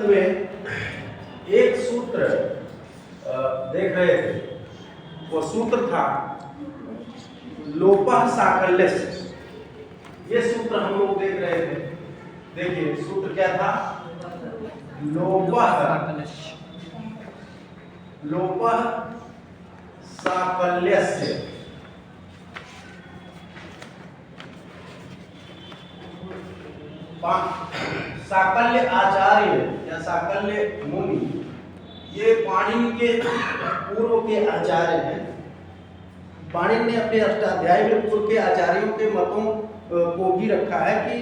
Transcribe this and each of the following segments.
में एक सूत्र देख रहे थे। वो सूत्र था लोपः साकल्यस्य। ये सूत्र हम लोग देख रहे थे। देखिए सूत्र क्या था? लोपः साकल्यस्य। साकल्य आचार्य या साकल्य मुनि ये पाणिनि के पूर्व के आचार्य हैं। पाणिनि ने अपने अष्टाध्यायी में पूर्व के आचार्यों के मतों को भी रखा है कि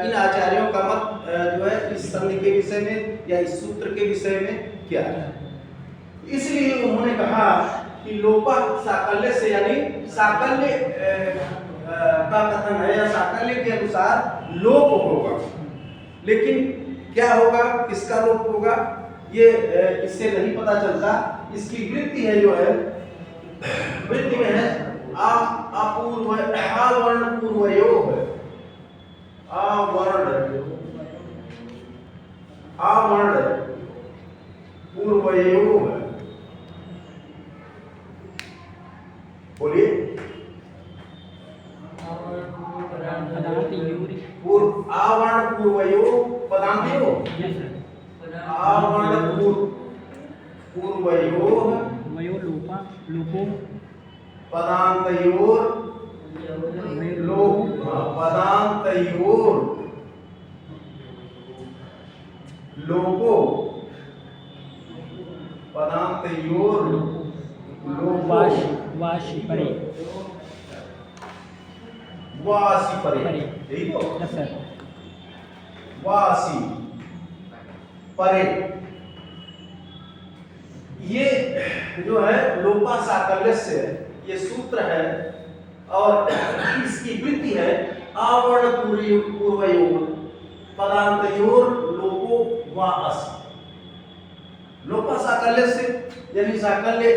इन आचार्यों का मत जो है इस संधि के विषय में या इस सूत्र के विषय में क्या है। इसलिए उन्होंने कहा कि लोपः साकल्य से, यानी साकल्य का कथन है या साकल्य के अनुसार लोप होगा। लेकिन क्या होगा, किसका लोप होगा, ये इससे नहीं पता चलता। इसकी वृत्ति है जो है, वृत्ति में है अपूर्व आवर्ण पूर्वयोग है। आवर्ण पूर्वयोग है। बोलिए आवर्ण पूर्वयोग पदांतयोग। आवर्ण पूर्वयोग पदांतयोर लोप। पदांतयोर लोपो। पदांतयोर लोपो। वाशी परे। वासी परे, यही तो। वासी परे, ये जो है लोपः साकल्यस्य ये सूत्र है और इसकी वृत्ति है आवर्ण पूर्वयोग पदांतयोर लोपो वा असी। लोपः साकल्यस्य यानी साकल्य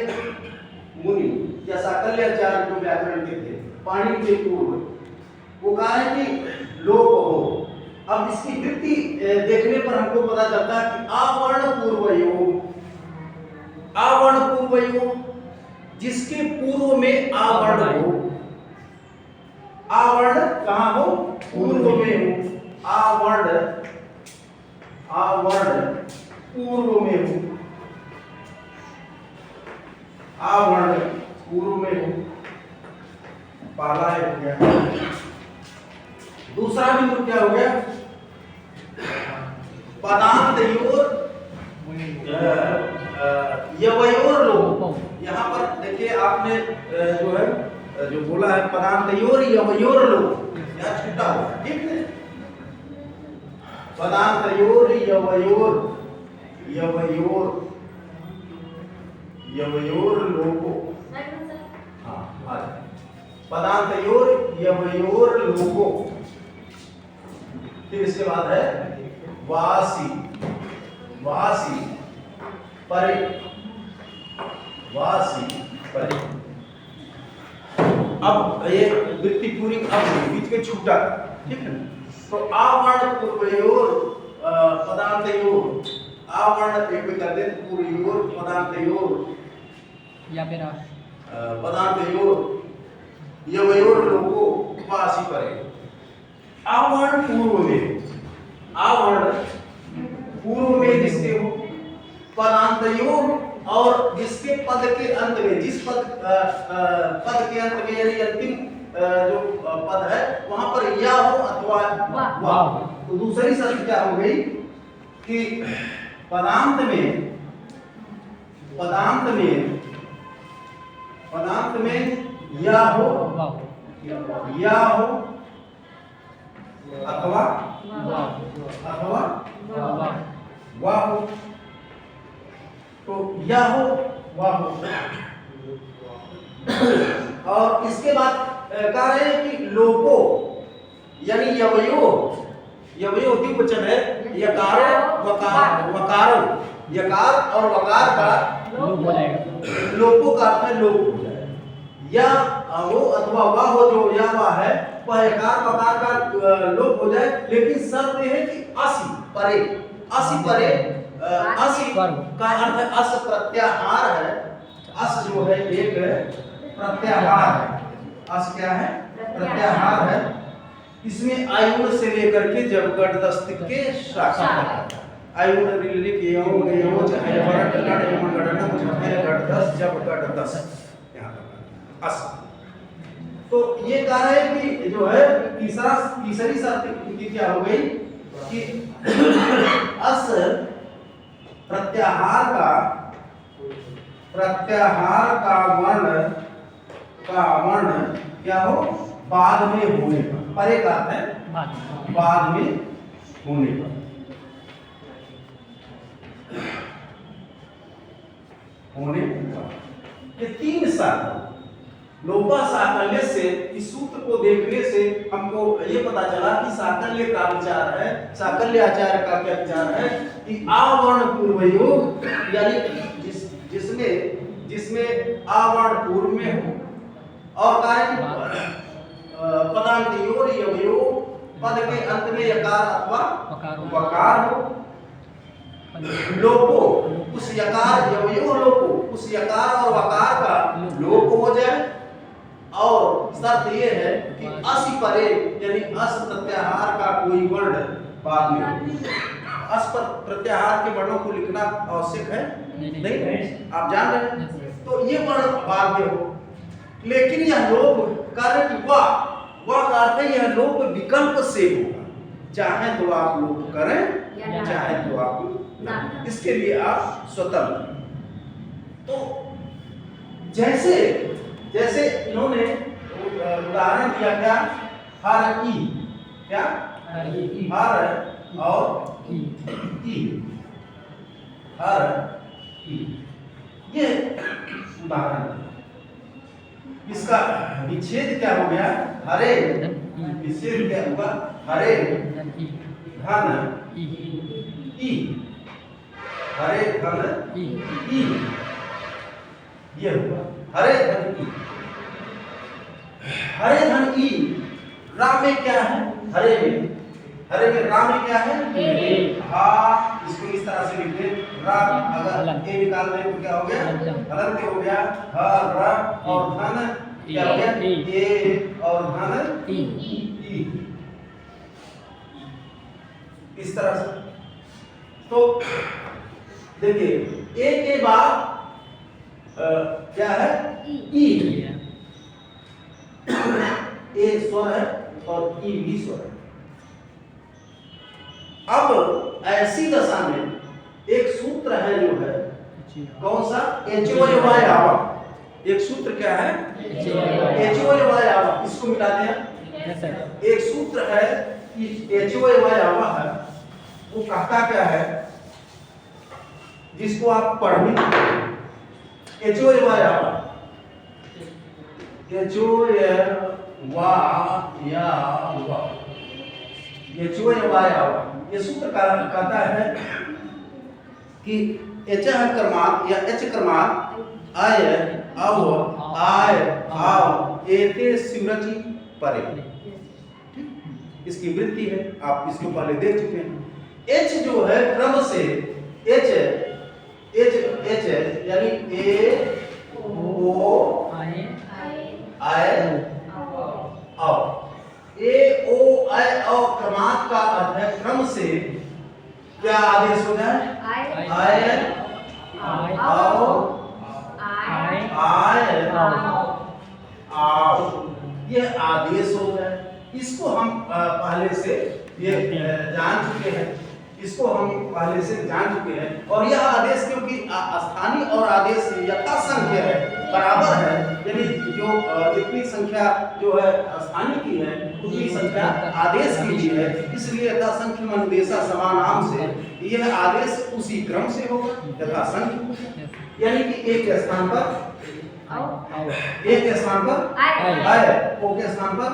मुनि या साकल्य आचार्य जो व्याकरण के थे पाणिनि के पूर्व, वो कहा है कि लोप हो। अब इसकी वृत्ति देखने पर हमको पता चलता है कि आवर्ण पूर्वयोग। आवर्ण पूर्वयोग जिसके पूर्व में आवर्ण हो। आवर्ण कहाँ हो? पूर्व में हो। आवर्ण पूर्व में हो। आवर्ण पूर्व में हो। पहला है हो गया। दूसरा बिंदु क्या हो गया? पदांतयोर यवयोर लोप। यहाँ पर देखिए आपने जो है जो बोला है पदांतयोर यवयोर लोप, यहाँ छूटा हुआ, ठीक है। पदांतयोर यवयोर लोपो। हाँ, पदांतयोर यवयोर लोपो। फिर इसके बाद है वासी परे। वासी परे। अब ये वृत्ति पूरी अब बीच में छूटा, ठीक है। तो आवर्ण पूर्वयोर पदांतयोर, आवर्ण एक में कर दे पूर्वयोर पदांतयोर या फिर पदांतयोर यवयोर लोपो वासी परे। आवर्ण पूर्व में, आवर्ण पूर्व में जिसके हो, पदांतयोर और जिसके पद के अंत में, जिस पद के अंत में यानी अंतिम जो पद है वहां पर या हो अथवा वा। तो दूसरी शर्त क्या हो गई कि पदांत में या हो अथवा वाह हो। तो या हो वाह हो। और इसके बाद कह रहे हैं कि लोपो यानी यवयो द्विवचन है। यकार वकारो, यकार और वकार का लोपो का अर्थ है लोप हो जाए। या हो अथवा वाह हो, जो या वाह है वह यकार वकार का लोप हो जाए। लेकिन शर्त यह है कि असी परे, असि परे असि का अर्थ है अस प्रत्याहार है। अस जो है एक प्रत्याहार है। अस क्या है? प्रत्याहार है। इसमें आयुण से लेकर के जब गढ़दस्त के शाखा तक आयुण रिलेटिव के यो चाहे वरट गढ़ एवं गढ़ मुझे गढ़दस्त जब गढ़दस्त यहां तक अस। तो ये कह रहा है कि जो है तीसरी शर्त की क्या हो गई कि अस प्रत्याहार का वर्ण क्या हो? बाद में होने पर। परे का अर्थ है बाद में होने पर। होने पर ये तीन शर्त लोपा साकल्य से इस सूत्र को देखने से हमको ये पता चला कि साकल्य का विचार है, साकल्य आचार्य का क्या विचार है कि आवर्ण पूर्वयोग यानी जिसमें आवर्ण पूर्व में हो और कार्य पदांतयोर यवयो पद के अंत में यकार अथवा वकार हो। लोपो उस यकार यवयो लोपो उस यकार और वकार का लोप हो जाए। और शर्त ये है कि असि परे यानी अस प्रत्याहार का कोई वर्ण बाद में हो। अस पर प्रत्याहार के वर्णों को लिखना आवश्यक है नहीं, आप जान रहे हैं। तो ये वर्ण बाद में हो, लेकिन यह लोप कारण कि वह का अर्थ है यह लोप विकल्प से होगा। चाहे तो आप लोप करें चाहे तो आप ना, इसके लिए आप स्वतंत्र। तो जैसे इन्होंने उदाहरण दिया क्या? हर ई क्या? हर और ई हर ई ये उदाहरण। इसका विच्छेद क्या हो गया? हरे विच्छेद क्या होगा? हरे धन ई हरे धन ई ये होगा हरे धन ई। हरे धन ई राम में क्या है? हरे में राम में क्या है? हाँ, इसको इस तरह से लिखते राम। अगर ए निकाल दें तो क्या हो गया? हलंत हो गया। हर और धन क्या हो गया? ए और धन ई। इस तरह से। तो देखिए ए के बाद क्या है? ई। ए स्वर है और ई भी स्वर है। अब ऐसी दशा में एक सूत्र है जो है कौन सा? एचोयवाय आवा। एक सूत्र क्या है? एचोयवाय आवा। इसको मिटा दें। एक सूत्र है कि एचोयवाय आवा है, वो कहता क्या है जिसको आप पढ़ भी एचोयवाय आवा। ये सूत्र कहता है कि एच क्रमांक या एच क्रमांक आय अव आय आव एते सिमरति परे। इसकी वृत्ति है, आप इसको पहले देख चुके हैं। एच जो है क्रम से एच यानी ए ओ आय औ ए ओ आय औ क्रमांक का अर्थ है क्रम से क्या आदेश हो जाए? आय औ आय आओ ये आदेश हो जाए। इसको हम पहले से ये जान चुके हैं। इसको हम पहले से जान चुके हैं। और यह आदेश क्योंकि स्थानीय और आदेश यथासंख्य है, बराबर है, यानी जो जितनी संख्या जो है स्थानीय की है उतनी संख्या आदेश की भी है, इसलिए यथासंख्य मनदेशा समानाम से यह आदेश उसी क्रम से होगा यथासंख्य। यानी कि एक के स्थान पर एक के स्थान पर आय, ओ के स्थान पर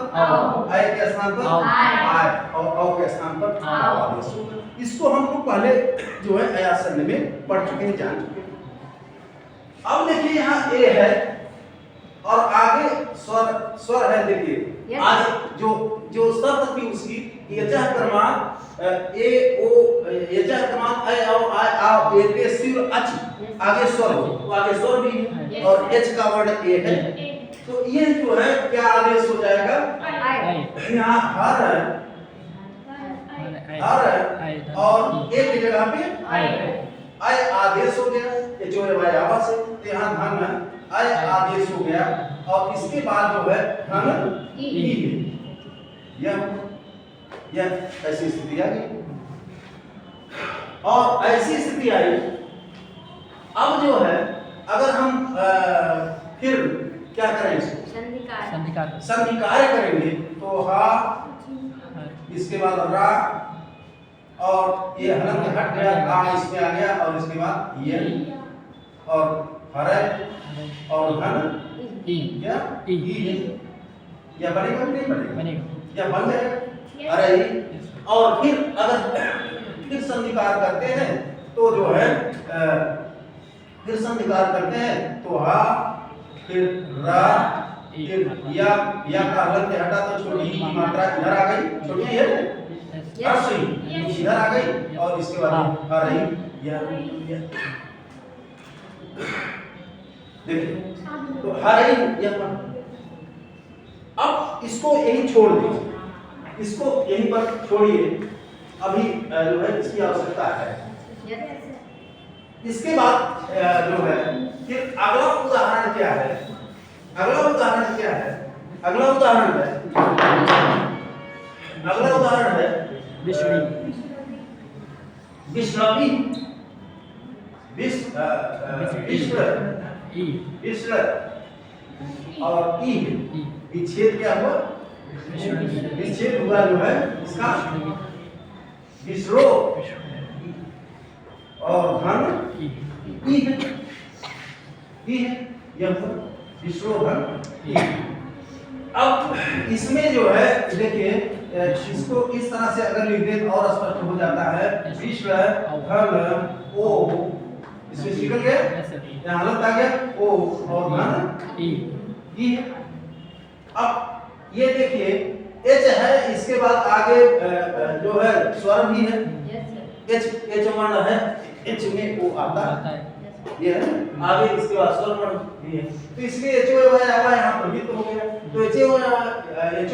आय के स्थान पर आय और औ के स्थान पर आदेश होगा। इसको हम लोग पहले जो है आयासन्य में पढ़ चुके हैं, जान चुके हैं। अब देखिए यहाँ ए है और आगे स्वर है। देखिए आज जो शब्द थी उसकी याचा क्रमांक ए ओ याचा क्रमांक ए औ आ ए ते सिर अच आगे स्वर तो आगे स्वर भी है और एच का वर्ड ए है। तो ये जो है क्या आदेश हो जाएगा? यहाँ हर है और ए की जगह पे आय आदेश हो गया। ये जो है भाई आवाज है तो यहाँ धन है आय आदेश हो गया और इसके बाद जो है धन ई है। यह ऐसी स्थिति आ गई और ऐसी स्थिति आई। अब जो है अगर हम फिर क्या करें संधिकार करेंगे तो हा इसके बाद रा और ये हलन के हट गया आ इसमें आ गया और इसके बाद ये और हरे और धन ई या ई है या बनेगा नहीं बनेगा या बन जाएगा अरे और फिर अगर फिर संधिकार करते हैं तो जो है फिर संधिकार करते हैं तो हा फिर रा फिर या का हलन के हटा तो छोटी की मात्रा इधर आ गई छोटी है इधर आ गई और इसके बाद आ रही या देखिए तो आ रही या अब इसको यही छोड़ दीजिए इसको यहीं पर छोड़िए अभी जो है इसकी आवश्यकता है। इसके बाद जो है फिर अगला उदाहरण क्या है? अगला उदाहरण क्या है? अगला उदाहरण है विश्रवी विश्र और ई विच्छेद क्या हुआ? विच्छेद हुआ जो है इसका विश्रो और धन ई है यह विश्रोधन ई। अब इसमें जो है देखिए इसको इस तरह से अगर लिख दें और स्पष्ट हो जाता है विश्व धन ओ इसमें निकल गया यहाँ हालत आ गया ओ और धन ई है। अब ये देखिए एच है इसके बाद आगे जो है स्वर भी है एच वर्ण है एच में ओ आता है ये है आगे इसके बाद स्वर वर्ण भी है तो इसलिए एच ओ वाई आवा यहाँ पर भी तो हो गया तो एच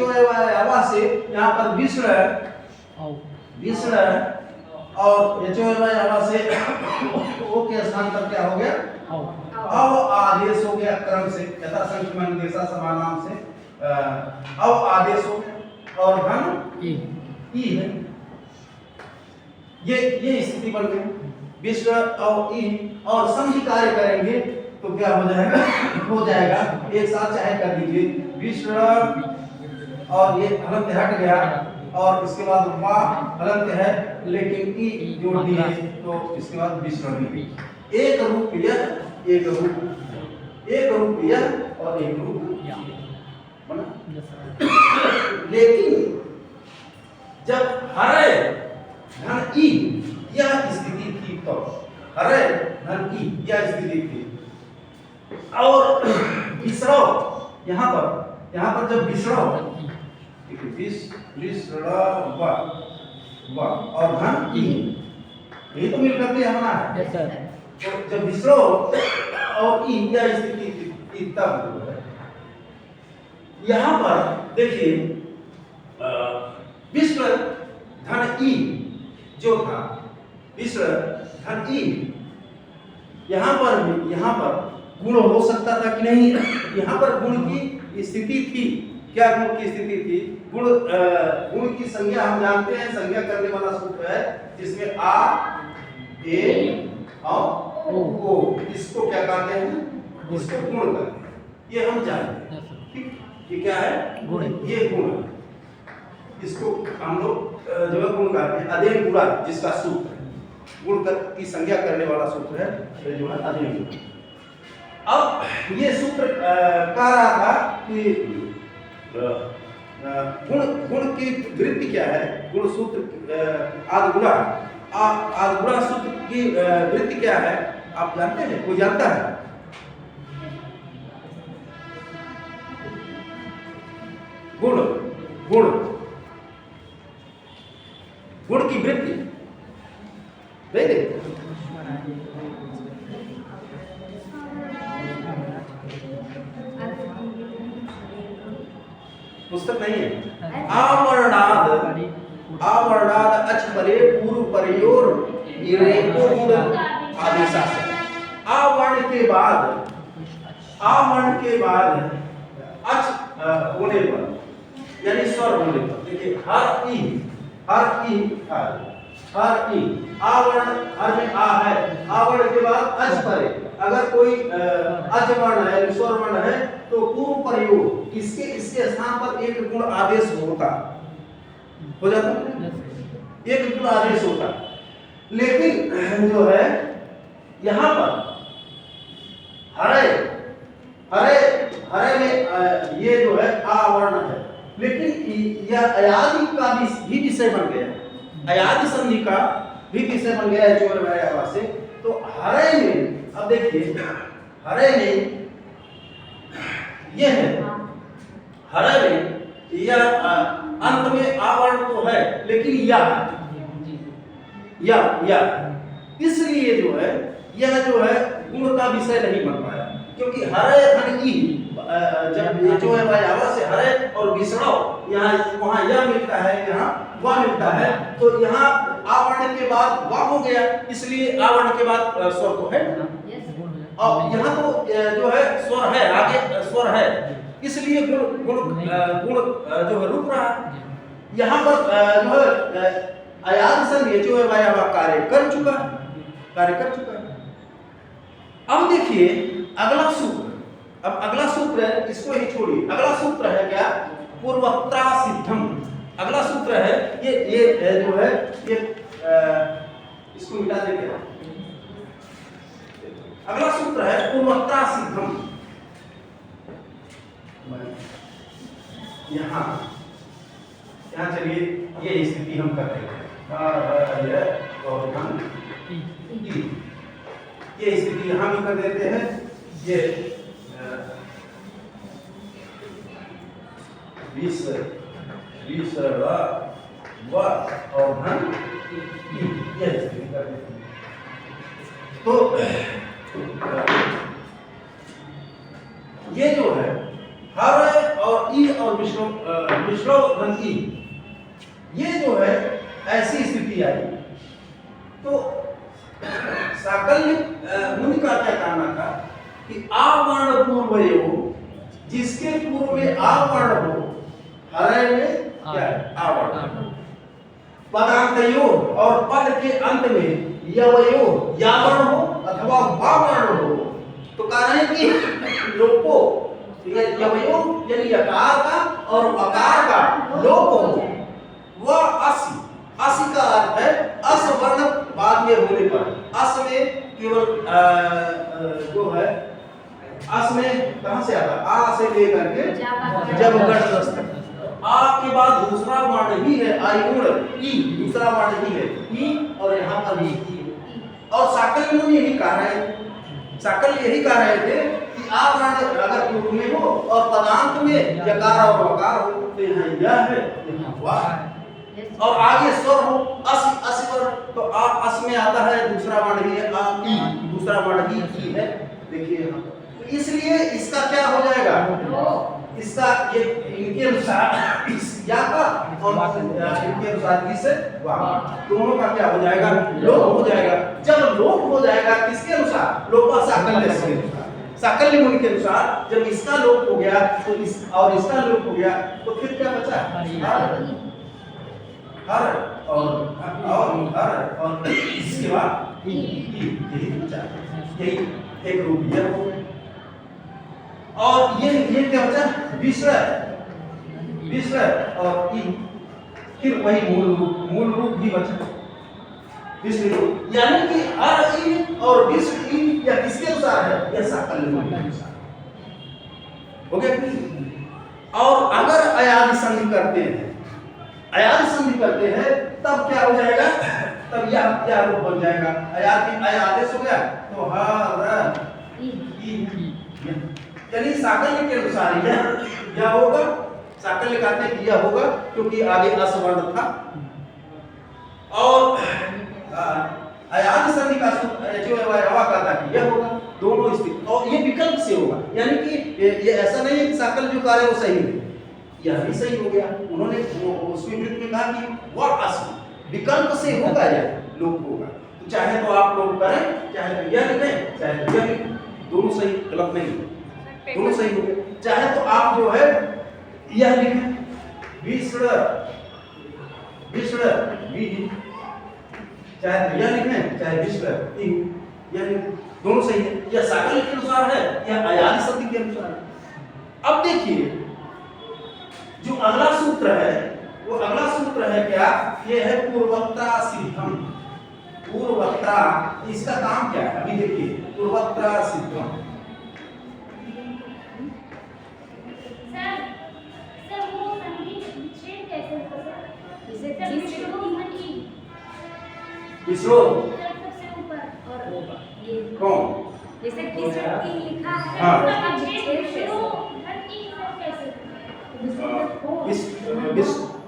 ओ वाई आवा से यहाँ पर विश्व है और एच ओ वाई आवा से ओ के स्थान पर क्या हो गया अब आदेश हो गया क्रम से यथा संख्यमान देशा समानाम से अब आदेश हो गया और धन ई है। ये स्थिति बन गई विश्व और ई और संधि कार्य करेंगे तो क्या हो जाएगा एक साथ चाहे कर दीजिए विश्व और ये हलंत हट गया और इसके बाद वा हलंत है लेकिन ई जोड़ दिए तो इसके बाद विश्व एक रूप यह और एक रूप बना। लेकिन जब हरे धन ई यह स्थिति थी तो हरे धन ई यह स्थिति थी और विश्राव यहाँ पर जब विश्राव और धन ई यही तो मिलकर के हमारा है तो जब विश्राव और ई यह स्थिति थी तब यहाँ पर देखिए विश्व धन ई जो था विश्व धन ई यहाँ पर गुण हो सकता था कि नहीं? यहाँ पर गुण की स्थिति थी। क्या गुण की स्थिति थी? गुण की संज्ञा हम जानते हैं संज्ञा करने वाला सूत्र है जिसमें आ ए और ओ इसको क्या कहते हैं? इसको गुण कहते हैं। ये हम जानते हैं ठीक ये क्या है? गुण। ये गुण इसको हम लोग जो है गुण कहते हैं। अधेन गुणा जिसका सूत्र गुण की संज्ञा करने वाला सूत्र है जो है अधेन गुण। अब ये सूत्र कह रहा था कि गुण की वृत्ति क्या है? गुण सूत्र आदगुणा सूत्र की वृत्ति क्या है आप जानते हैं? कोई जानता है? गुण गुण की वृत्ति। वेरी पुस्तक नहीं है। आवर्णाद अच परे पूर्व परियोर इरेको गुण आदेशा से। आवर्ण के बाद अच होने पर यानी स्वर होने पर, देखिए हर ई आवर्ण, हर में आ है, आवर्ण के बाद अच परे, अगर कोई अच वर्ण है, स्वर वर्ण है, तो पूर्व प्रयोग इसके स्थान पर एक गुण आदेश होता हो जाता है, एक गुण आदेश होता। लेकिन जो है यहाँ पर हरे में ये जो है आवर्ण है, लेकिन यह अयादि का भी विषय बन गया, अयादि संधि का भी विषय बन गया है चोर व्यायावा से। तो हरे में, अब देखिए हरे में ये है, हरे में यह अंत में आवर्ण तो है, लेकिन या इसलिए जो है यह जो है गुण का विषय नहीं बन पाया, क्योंकि हरे धन ई जब ये जो है व्यायावा से हरे और विष्णव यहाँ वहाँ यह मिलता है, यहाँ वह मिलता है, तो यहाँ आवर्ण के बाद वह हो गया, इसलिए आवर्ण के बाद स्वर तो है ना, और यहाँ तो जो है स्वर है, आगे स्वर है, इसलिए गुण जो है रुक रहा है। यहाँ पर जो है अयाद संधि जो है व्यायावा कार्य कर चुका है। अब देखिए अगला सूत्र, अब अगला सूत्र है, इसको ही छोड़िए, अगला सूत्र है क्या, पूर्वत्रा सिद्धम। अगला सूत्र है ये जो है ये इसको मिटा देंगे। अगला सूत्र है पूर्वत्रा सिद्धम। यहाँ चलिए ये स्थिति हम कर रहे हैं, और हम ये स्थिति यहाँ भी कर देते हैं। ये विष व और धन ये स्थिति कर देते हैं। तो ये जो है हर और ई और विष्णु धन ई, ये जो है ऐसी स्थिति आई, तो साकल्य मुनि का क्या कहना था कि आवर्ण पूर्वयो, जिसके पूर्व में आवर्ण हो, हरे में क्या है आवर्ण, पदांतयो और पद के अंत में यवयो यावर्ण हो अथवा वावर्ण हो, तो कारण है कि लोपो यवयो यानी यकार का और अकार का लोप हो, वह असी का अर्थ है अस वर्ण बाद में होने पर, अस में केवल जो है अस में कहां से आता, आ से लेकर के जब गणदस्त, आ के बाद दूसरा वर्ण ही है आयुण ई, दूसरा वर्ण ही है ई, और यहाँ पर ई। और साकल्य मुनि यही कह रहे हैं, साकल्य यही कह रहे थे कि आ वर्ण अगर पूर्व में हो और पदांत में यकार और वकार हो, तो यहाँ यह है, यहाँ वह है, और आगे स्वर हो अस पर, तो आ अस में आता है दूसरा वर्ण ही है आ ई, दूसरा वर्ण ही ई है। देखिए यहाँ तो इसलिए इसका क्या हो जाएगा, इसका ये इनके अनुसार इस या का और इनके अनुसार इस दोनों का क्या हो जाएगा, लोप हो जाएगा। जब लोप हो जाएगा किसके अनुसार, लोपा साकल्य के अनुसार, साकल्य मुनि के अनुसार। जब इसका लोप हो गया तो इस और इसका लोप हो गया, तो फिर क्या बचा, हर और इसके बाद यही बचा, यही एक रूप यह हो। और ये क्या बचा, विश्व और ई, फिर वही मूल रूप भी बचा, विश्व रूप। यानी कि हर ई और विश्व ई या किसके अनुसार है, यह साकल्य मुनि के अनुसार हो गया। और अगर अयादि संधि करते हैं, अयादि संधि करते हैं, तब क्या हो जाएगा, तब यह क्या रूप बन जाएगा, अयादि आदेश हो गया, तो हर यानी साकल्य के अनुसार यह होगा, साकल्य कहते हैं कि यह होगा, क्योंकि आगे अस वर्ण था, और अयान संधि का सूत्र जो है हवा का था कि यह होगा दोनों स्थिति, और ये विकल्प से होगा, यानी कि ये ऐसा नहीं है कि सकल जो कार्य वो सही है, यह भी सही हो गया। उन्होंने उसमें में कहा कि वह असली विकल्प से होगा, यह लोग होगा। तो चाहे तो आप लोग करें, चाहे तो यह लिखें, चाहे तो यह लिखें, दोनों सही, गलत नहीं, दोनों सही हो गए। चाहे तो आप जो है यह लिखें विष्ण विष्ण विधि, चाहे तो यह लिखें चाहे विष्ण यह दोनों सही है। यह साकल्य के अनुसार है, यह अयाली संधि के अनुसार है। अब देखिए जो अगला सूत्र है, वो अगला सूत्र है क्या, ये है पूर्वत्रा सिद्धम। पूर्वत्रा, इसका काम क्या है अभी देखिए, पूर्वत्रा सिद्धम। विश्व कौन जैसे लिखा है हाँ।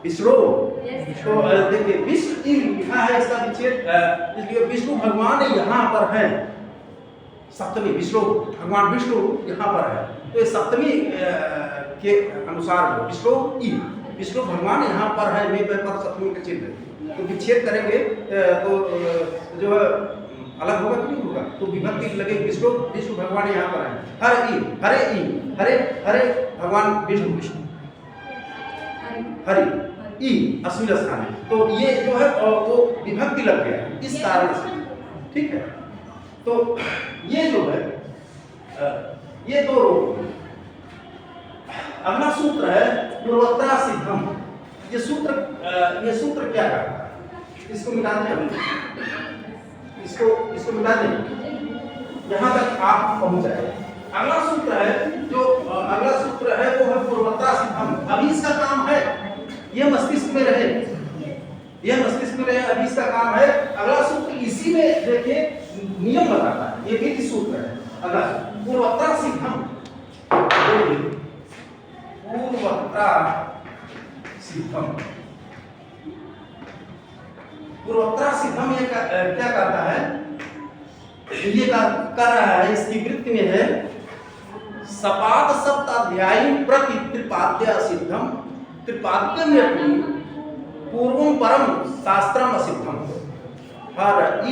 विष्णु तो देखिए विष्णु लिखा है, इसका विच्छेद इसलिए विष्णु भगवान यहाँ पर है, सप्तमी विष्णु भगवान विष्णु यहाँ पर है, तो ये सप्तमी के अनुसार विष्णु भगवान यहाँ पर है, में पर सप्तमी का चिन्ह है, तो विच्छेद करेंगे तो जो है अलग होगा कि नहीं होगा, तो विभक्ति लगे विष्णु भगवान यहाँ पर है। हरे हरे भगवान विष्णु हरि ई अश्विन स्थान है, तो ये जो है वो विभक्ति लग गया इस कारण से, ठीक है। तो ये जो है ये दो रोग। अगला सूत्र है पूर्वत्रा सिद्धम। ये सूत्र क्या करता है, इसको मिटा दें, इसको मिटा दें, यहाँ तक आप पहुंच जाए। अगला सूत्र है जो अगला सूत्र है वो है पूर्वत्रा सिद्धम। अभी इसका काम है, यह मस्तिष्क में रहे, अभी इसका काम है। अगला सूत्र इसी में देखिए नियम बताता है, ये विधि सूत्र है। अगला पूर्वत्रा सिद्धम, पूर्वत्रा सिद्धम। पूर्वोत्तर सिद्धम ये क्या करता है, ये कर रहा है, इसकी वृत्ति में है सपाद सप्ताध्यायी प्रति त्रिपाद्य सिद्धम त्रिपाद्यम यदि पूर्वम परम शास्त्रम सिद्धम। हर ई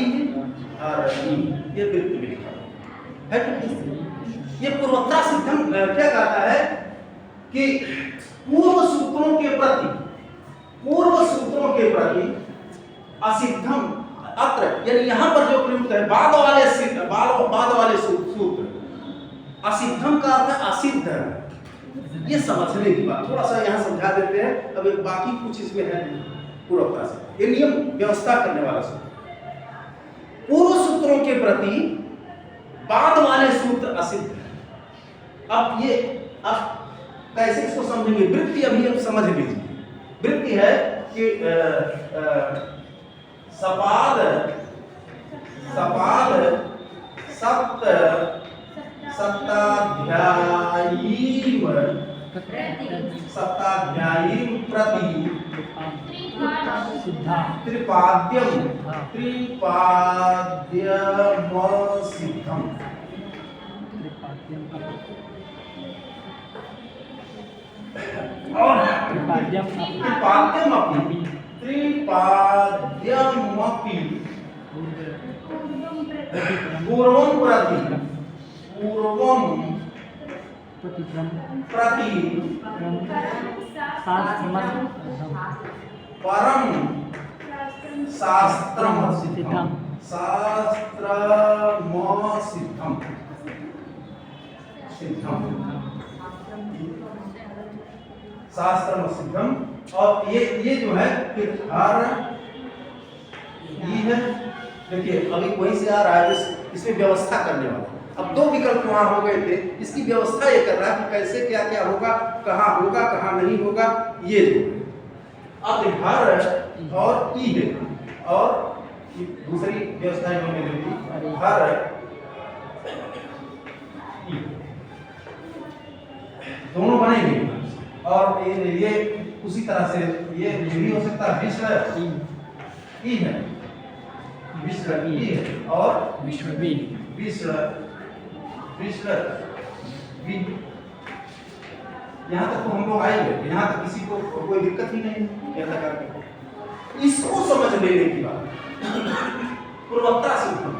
ये वृत्ति में लिखा है कि ये पूर्वोत्तर सिद्धम क्या कहता है कि पूर्व सूत्रों के प्रति असिद्धम अत्र, यानी यहां पर जो प्रयुक्त है बाद वाले सूत्र, असिद्धम का अर्थ है असिद्ध। ये समझने की बात, थोड़ा सा यहां समझा देते हैं, अब बाकी कुछ इसमें है पूर्वता से। ये नियम व्यवस्था करने वाला सूत्र, पूर्व सूत्रों के प्रति बाद वाले सूत्र असिद्ध। अब कैसे इसको समझेंगे, वृत्ति अभी हम समझ लीजिए। वृत्ति है कि सपाद सप्ताध्यायी प्रति त्रिपाद्यम सिद्धम। और त्रिपाद्यमपि पूर्वं प्रति परम शास्त्रम सिद्धम। शास्त्रम सिद्धम। और ये जो है फिर हर है, देखिए अभी वहीं से आ रहा है, इसमें व्यवस्था करने वाला। अब दो विकल्प वहां हो गए थे, इसकी व्यवस्था ये कर रहा है कि कैसे क्या क्या होगा, कहाँ नहीं होगा, ये जो अब हर और ई है, और दूसरी व्यवस्था इन्होंने दे दी हर ई, दोनों बनेंगे। और ये उसी तरह से ये भी हो सकता है विश्व ई है, विसर्ग ई है, और विश्ववीन विसर्ग विन। यहाँ तक तो हम लोग आएंगे, यहाँ तक किसी को कोई दिक्कत ही नहीं ऐसा करके। इसको समझ लेने की बात पूर्वोत्तर सिद्धम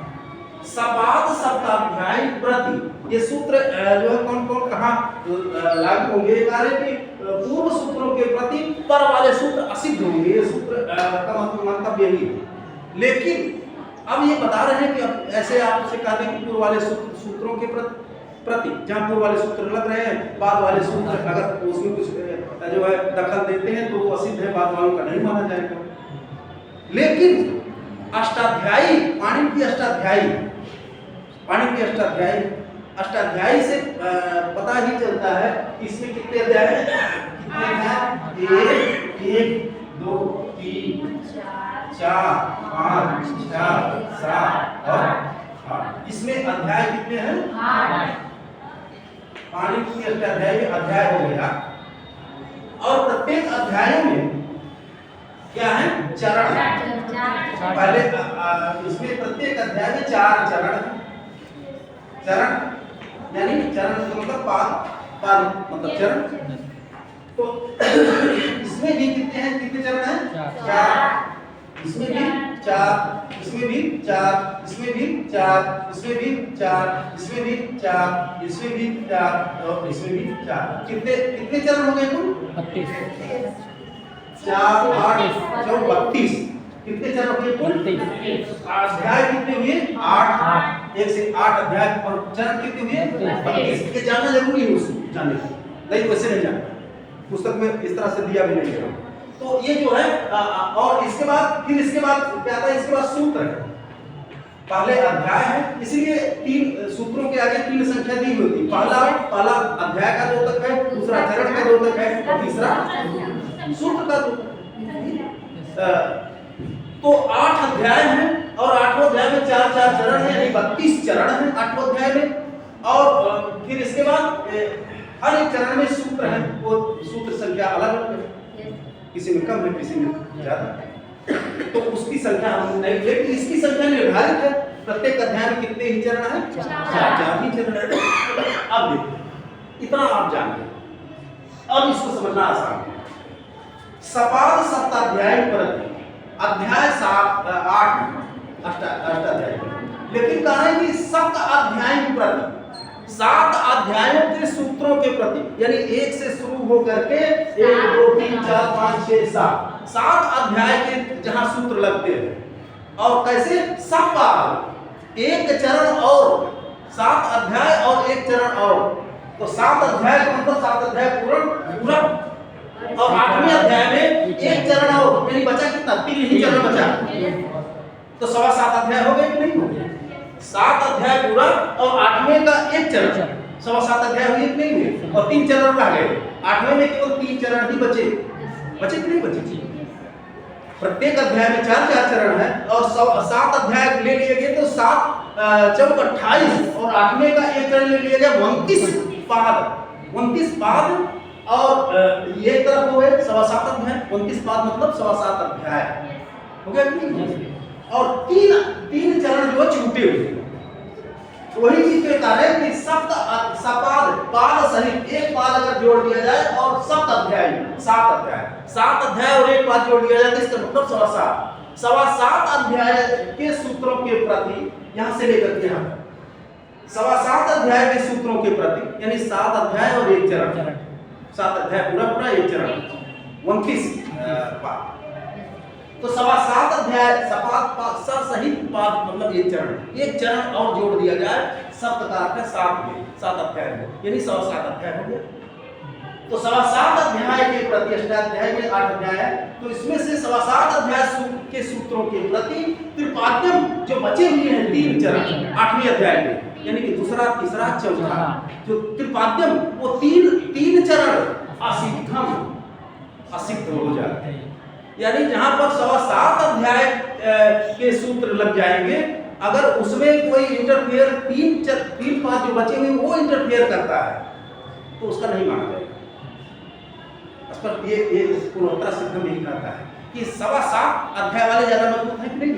सपाद शब्दाध्याय प्रति, ये सूत्र जो है कौन कौन कहाँ लागू होंगे? कार्य के पूर्व सूत्रों के प्रति पर वाले सूत्र असिद्ध होंगे, ये सूत्र का मंतव्य ही है। लेकिन अब ये बता रहे हैं कि अब ऐसे आपसे कहते हैं कि पूर्व वाले सूत्रों के प्रति जहाँ पूर्व वाले सूत्र लग रहे हैं, बाद वाले सूत्र अगर उसमें कुछ जो है दखल देते हैं तो वो असिद्ध है, बाद वालों का नहीं माना जाएगा। लेकिन अष्टाध्यायी पाणिनि की अष्टाध्यायी से पता ही चलता है कि इसमें कितने अध्याय हैं? एक, दो, तीन, 4, 5, 6, 7 और 8। इसमें अध्याय कितने हैं? 8। पाणिनि की अष्टाध्यायी में अध्याय हो गया, और प्रत्येक अध्याय में क्या है? चरण। पहले इसमें प्रत्येक अध्याय में 4 चरण हैं। चरण यानी चरण मतलब पाद मतलब चरण। तो इसमें भी कितने हैं? कितने चरण हैं? 4। इसमें भी 4, इसमें भी 4, इसमें भी 4, इसमें भी 4, इसमें भी 4, इसमें भी 4 और इसमें भी 4। कितने चरण हो गए कुल? 32। 4, 8, 32। कितने चरण हो गए कुल? 32। अध्याय कितने हुए? 8। 1 से 8 अध्याय और चरण कितने हुए? 32। ये जानना जरूरी है, उसको जानने की नहीं वैसे नहीं जानना, पुस्तक में इस तरह से दिया भी नहीं है। तो ये जो है और इसके बाद क्या आता है? इसके बाद सूत्र है। पहले अध्याय है, इसीलिए 3 सूत्रों के आगे 3 संख्या दी होती है। पहला अध्याय का 2 तक है, दूसरा चरण का 2 तक है और तीसरा सूत्र का 2। तो 8 अध्याय हैं और 8वें अध्याय में 4 चरण हैं, यानी 32 चरण हैं 8वें अध्याय में। और फिर इसके बाद हर एक चरण में सूत्र है, वो सूत्र संख्या अलग अलग है, किसी में कम है किसी में ज्यादा। तो उसकी संख्या हम नहीं, लेकिन इसकी संख्या निर्धारित है। प्रत्येक अध्याय में कितने ही चरण हैं? 4 ही चरण हैं। अब देखिए, इतना आप जानते हैं, अब इसको समझना आसान है। सपाद सप्ताध्याय प्रति अध्याय 7, 8 अष्टाध्याय, लेकिन कहा है कि सप्त अध्याय प्रति 7 अध्यायों के सूत्रों के प्रति, यानी 1 से शुरू होकर के 1, 2, 3, 4, 5, 6, 7 अध्याय के जहां सूत्र लगते हैं। और कैसे? सपाद, 1 चरण और 7 अध्याय और 1 चरण और, तो 7 अध्याय का मतलब 7 अध्याय पूरा। और 8वें अध्याय में 1 चरण और, यानी बचा कितना? 3 ही चरण बचा, तो 7.25 अध्याय हो गए कि नहीं हो गए? 7 अध्याय पूरा और 8वें का 1 चरण, 7.25 अध्याय हुए कि नहीं हुए? और 3 चरण रह गए। 8वें में केवल 3 चरण ही बचे कि नहीं बचे? प्रत्येक अध्याय में 4 चरण है और 7 अध्याय ले लिए गए, तो 7 चौक 28 और 8वें का 1 चरण ले लिया गया 29 पाद। और ये तरफ हो गए 7.25 अध्याय, 29 पाद मतलब 7.25 अध्याय हो गया कि नहीं? और 3 चरण जो छूटे हुए, तो वही चीज कहता है कि सपाद पाद सहित 1 पाद अगर जोड़ दिया जाए और 7 अध्याय और 1 पाद जोड़ दिया जाए, तो इसका मतलब 7.25 अध्याय के सूत्रों के प्रति, यहां से लेकर के यहां 7.25 अध्याय के सूत्रों के प्रति, यानी 7 अध्याय और 1 चरण, 7 अध्याय पूरा 1 चरण 29 पाद। तो 7.25 अध्याय सपाद सहित पाद मतलब 1 चरण और जोड़ दिया जाए, सप्तकार का 7 अध्याय में, यानी 7.25 अध्याय हो गया। तो 7.25 अध्याय के प्रति अष्टाध्याय में 8 अध्याय है, तो इसमें से 7.25 अध्याय के सूत्रों के प्रति त्रिपाद्यम जो बचे हुए हैं 3 चरण 8वें अध्याय में, यानी कि दूसरा, तीसरा, चौथा, जो त्रिपाद्यम वो 3 चरण असिद्ध हो जाते हैं। यानी जहां पर 7.25 अध्याय के सूत्र लग जाएंगे, अगर उसमें कोई इंटरफेयर 3 पाद जो बचे हुए वो इंटरफेयर करता है, तो उसका नहीं माना जाएगा। इस पर ये पूर्वोत्तर सिद्धम यही कहता है कि 7.25 अध्याय वाले ज्यादा मजबूत हैं कि नहीं?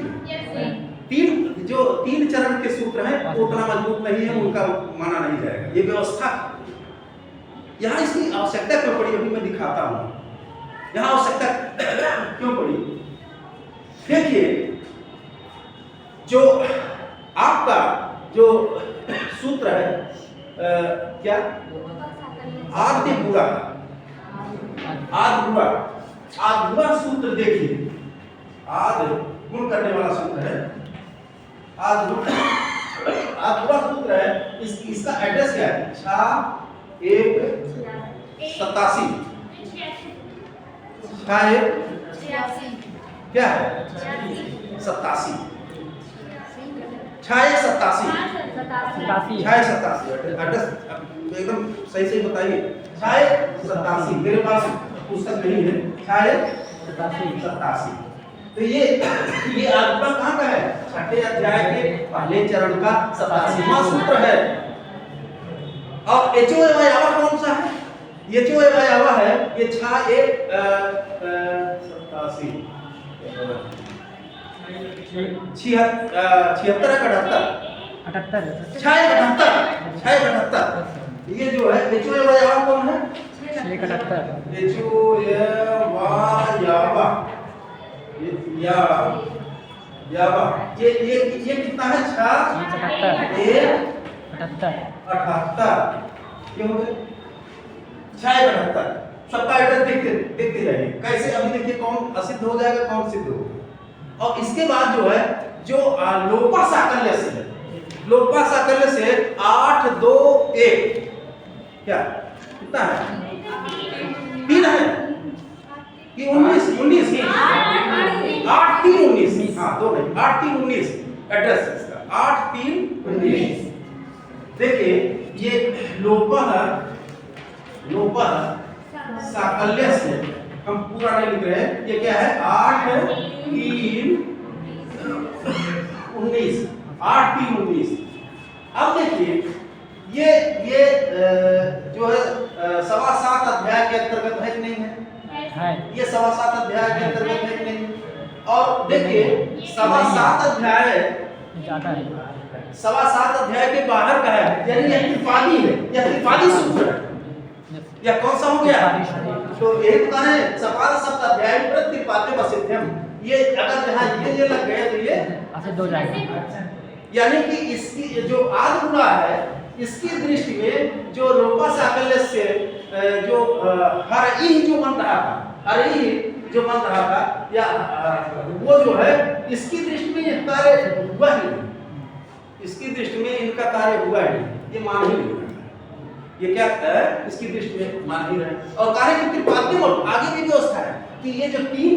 तीन चरण के सूत्र हैं वो उतना मजबूत नहीं है, उनका माना नहीं जाएगा। ये व्यवस्था यहाँ इसकी आवश्यकता क्यों पड़ी अभी मैं दिखाता हूँ। यहाँ आवश्यकता क्यों पड़ी देखिए, जो आपका जो सूत्र है क्या आद्य बुरा सूत्र देखिए, आद्य गुण करने वाला सूत्र है, आद्य बुरा सूत्र है। इसका एड्रेस क्या है? 6187 क्या है? 87 एड्रेस एकदम सही से बताइए। 87 मेरे पास पुस्तक नहीं है। 87 तो ये आपका कहाँ का है? 6ठे अध्याय के पहले चरण का 87वां सूत्र है। और एचओएवायावा कौन सा है? एचओएवायावा है ये 78 ये जो है एचओएवायावा कौन है? 78 एचओएवायावा ये कितना है? 78 ये हो गए 678। सबका एड्रेस देखते जाइए कैसे। अभी देखिए कौन असिद्ध हो जाएगा कौन सिद्ध होगा। और इसके बाद जो है जो लोपा साकल्य से है, लोपा साकल्य से 8 2 1 क्या कितना है? 3 है कि 19 8 3 19 हाँ 2 नहीं 8 3 19 एड्रेस है इसका 8 3 19। देखिए ये लोपा साकल्य से हम पूरा नहीं लिख रहे हैं। ये क्या है? 8 3 19 8 3 19। अब देखिए ये जो है 7.25 अध्याय के अंतर्गत है कि नहीं है? ये 7.25 अध्याय के अंतर्गत है कि नहीं? और देखिए 7.25 अध्याय ज्यादा है, 7.25 अध्याय के बाहर का है, यानी यह त्रिपादी है, यह त्रिपादी सूत्र है। यह कौन सा हो गया? तो एक का है सपाद सप्त अध्याय पर त्रिपाद्य वसिध्यम। ये अगर जहां ये लग गए तो ये असिद्ध हो जाएगा। यानी कि इसकी जो आदि गुणा है इसकी दृष्टि में जो लोपा साकल्य से जो हरई जो बन रहा था, हरई जो बन रहा था या वो जो है इसकी दृष्टि में ये कार्य हुआ ही नहीं, इसकी दृष्टि में इनका कार्य हुआ ही नहीं, ये मान ही नहीं। ये क्या है? इसकी दृष्टि में मान ही रहे। और कार्य की त्रिपाद्य में आगे भी व्यवस्था है कि ये जो 3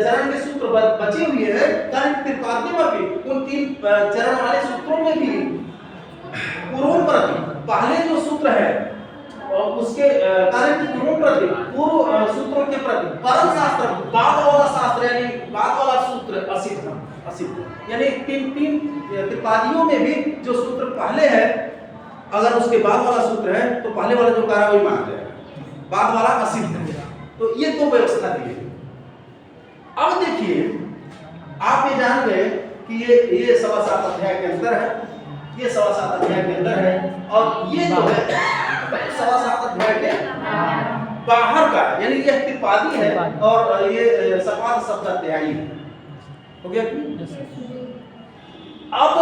चरण के सूत्र बचे हुए हैं कार्य की त्रिपाद्य में भी उन 3 चरण वाले सूत्रों में भी पूर्व प्रति पहले जो सूत्र है और उसके कार्य की पूर्व प्रति पूर्व सूत्रों के प्रति परम शास्त्र बाद वाला शास्त्र यानी बाद वाला सूत्र असिद्ध यानी 3 त्रिपादियों में भी जो सूत्र पहले है अगर उसके बाद वाला सूत्र है तो पहले वाला जो कार्य वही माना जाएगा, बाद वाला असिद्ध है। तो ये 2 व्यवस्था दी है। अब देखिए आप ये जान गए कि ये 7.25 अध्याय के अंदर है, ये 7.25 अध्याय के अंदर है और ये जो है 7.25 अध्याय के बाहर का यानी ये त्रिपादी है और ये सपाद सप्त अध्यायी है। हो गया? अब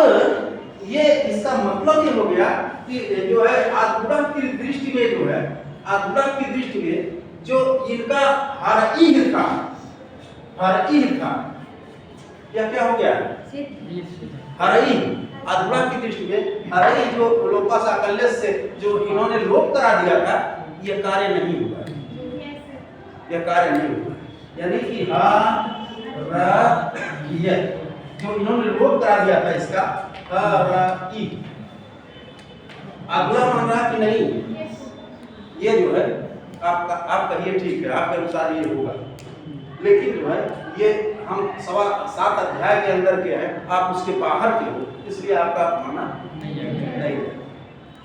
ये इसका मतलब ये हो गया कि जो है आगुड़ा की दृष्टि में जो है आगुड़ा की दृष्टि में जो इनका हरई था यह क्या हो गया? हरई आगुड़ा की दृष्टि में हरई जो लोपा साकल्य से जो इन्होंने लोप करा दिया था यह कार्य नहीं हुआ, यह कार्य नहीं हुआ। यानी कि जो इन्होंने लोप करा दिया था इसका हरई अगला मान रहा कि नहीं? ये जो है आप कहिए ठीक है, आपके अनुसार ये होगा, लेकिन जो है ये हम 7.25 अध्याय के अंदर के हैं, आप उसके बाहर के हो, इसलिए आपका मानना नहीं है।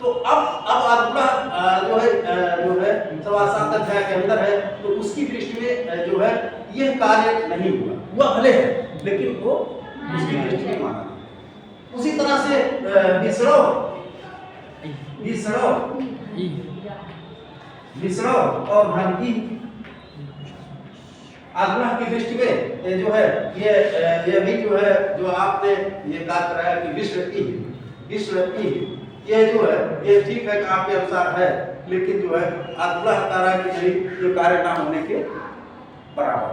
तो अब आत्मा जो है सवासात अध्याय के अंदर है, तो उसकी दृष्टि में जो है यह कार्य नहीं हुआ भले है, लेकिन वो उसकी दृष्टि में माना। उसी तरह से विसरो और भ्रांति आत्मा की दृष्टि में जो है ये भी जो है जो आपने ये बात कराया कि विश्व ये जो है ये ठीक है कि आपके अनुसार है, लेकिन जो है आत्मा बता रहा है कि नहीं, ये कार्य ना होने के बराबर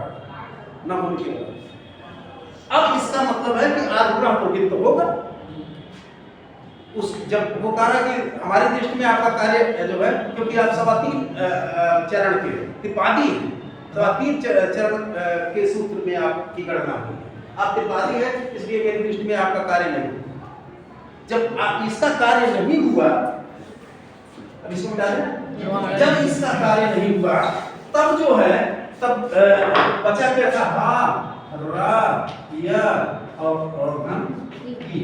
ना होने के बराबर। अब इसका मतलब है कि आत्मा प्रवृत्त तो होगा उस जब वो कह रहा है कि हमारी दृष्टि में आपका कार्य जो है, क्योंकि आप सवा तीन चरण के त्रिपादी सवा तीन चरण के सूत्र में आपकी गणना होगी। आप त्रिपादी है, इसलिए मेरी दृष्टि में आपका कार्य नहीं। जब आप इसका कार्य नहीं हुआ, अब इसको डालें, जब इसका कार्य नहीं हुआ तब जो है तब बचा क्या था, हा रा या और घन की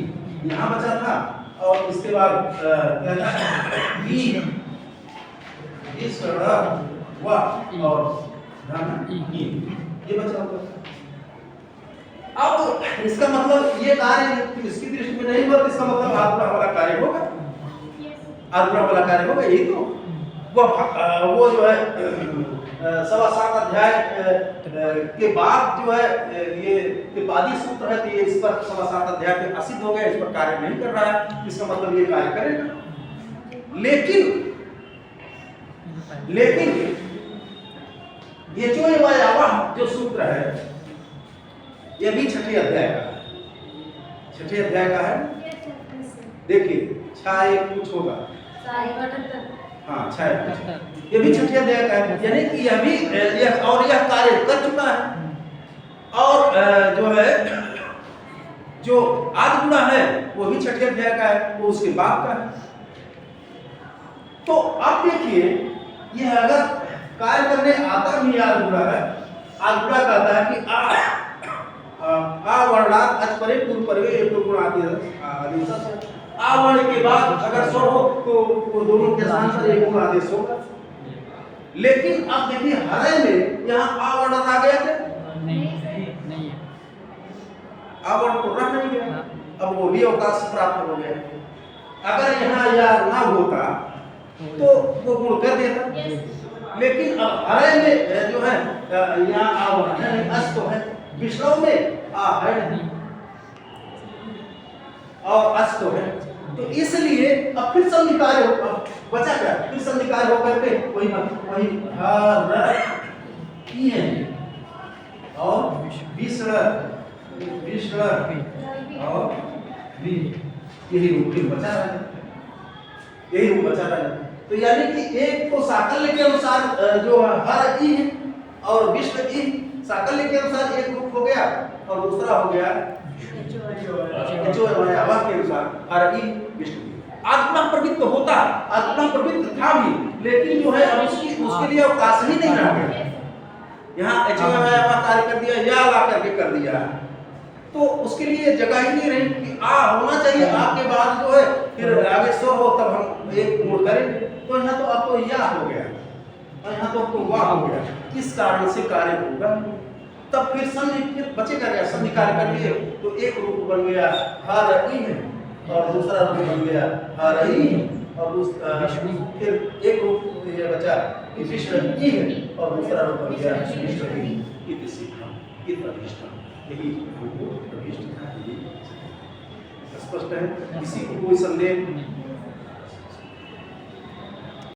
यहाँ बचा था, और इसके बाद क्या था इस वा और धन ये बचा हुआ। अब इसका मतलब ये कार्य इसकी दृष्टि में नहीं हुआ, तो इसका मतलब आत्मा वाला कार्य होगा, आत्मा वाला कार्य होगा। यही तो वो जो है सवा सात अध्याय के बाद जो है ये त्रिपादी सूत्र है, तो ये इस पर सवा सात अध्याय पे असिद्ध हो गया, इस पर कार्य नहीं कर रहा है, इसका मतलब ये कार्य करेगा। लेकिन ये जो वायावाह जो सूत्र है ये भी छठे अध्याय का है, छठे अध्याय का है। देखिए छाए कुछ होगा, हाँ छाए कुछ, ये भी छठे अध्याय का है, यानी कि यह भी यह कार्य कर चुका है। और जो है जो आज गुणा है वो भी छठे अध्याय का है, वो उसके बाद का है। तो अब देखिए यह अगर कार्य करने आता भी आज गुणा है, आज गुणा कहता है कि आ वर्णात अच परे पूर्व परवे एक गुण आदि आ वर्ण के बाद अगर स्वर हो तो दोनों के स्थान पर एक गुण आदेश होगा। लेकिन अब देखिए हरे में यहाँ आ वर्ण आ गया क्या? नहीं है, आ वर्ण तो रह नहीं गया, अब वो भी अवकाश प्राप्त हो गया। अगर यहाँ या ना होता तो वो गुण कर देता, लेकिन अब हरे में जो है यहाँ आ वर्ण है, अस तो है, विष्णु में आ है और अस तो है, तो इसलिए अब फिर संधिकार बचा क्या, फिर संधिकार होकर के वही की है और विश्व और यही रूप फिर बचा रहा है, यही रूप बचा रहा है। तो यानी कि एक तो साकल्य के अनुसार जो हर ई और विश्व ई, साकल्य के अनुसार एक रूप हो गया और दूसरा हो गया वायावाह के अनुसार हर ई विश्व। आत्मा प्रवृत्त होता, आत्मा प्रवृत्त था भी, लेकिन जो है अब उसके लिए अवकाश ही नहीं रह गया। यहाँ वायावाह कार्य कर दिया या ला करके कर दिया, तो उसके लिए जगह ही नहीं रही कि आ होना चाहिए, आ के बाद जो है फिर आगे स्वर हो तब हम एक मोड़ करेंगे। तो यहाँ तो अब तो या हो गया और यहाँ तो वाह हो गया, किस कारण से कार्य होगा, तब फिर संधि बचेगा क्या, संधि कार्य कर लिए तो एक रूप बन गया हर ई है और दूसरा रूप बन गया हर ई और फिर एक रूप ये बचा कि विश्व ई है और दूसरा रूप बन गया विश्व ई की प्रतिष्ठा। यही स्पष्ट है, इसी को कोई संदेह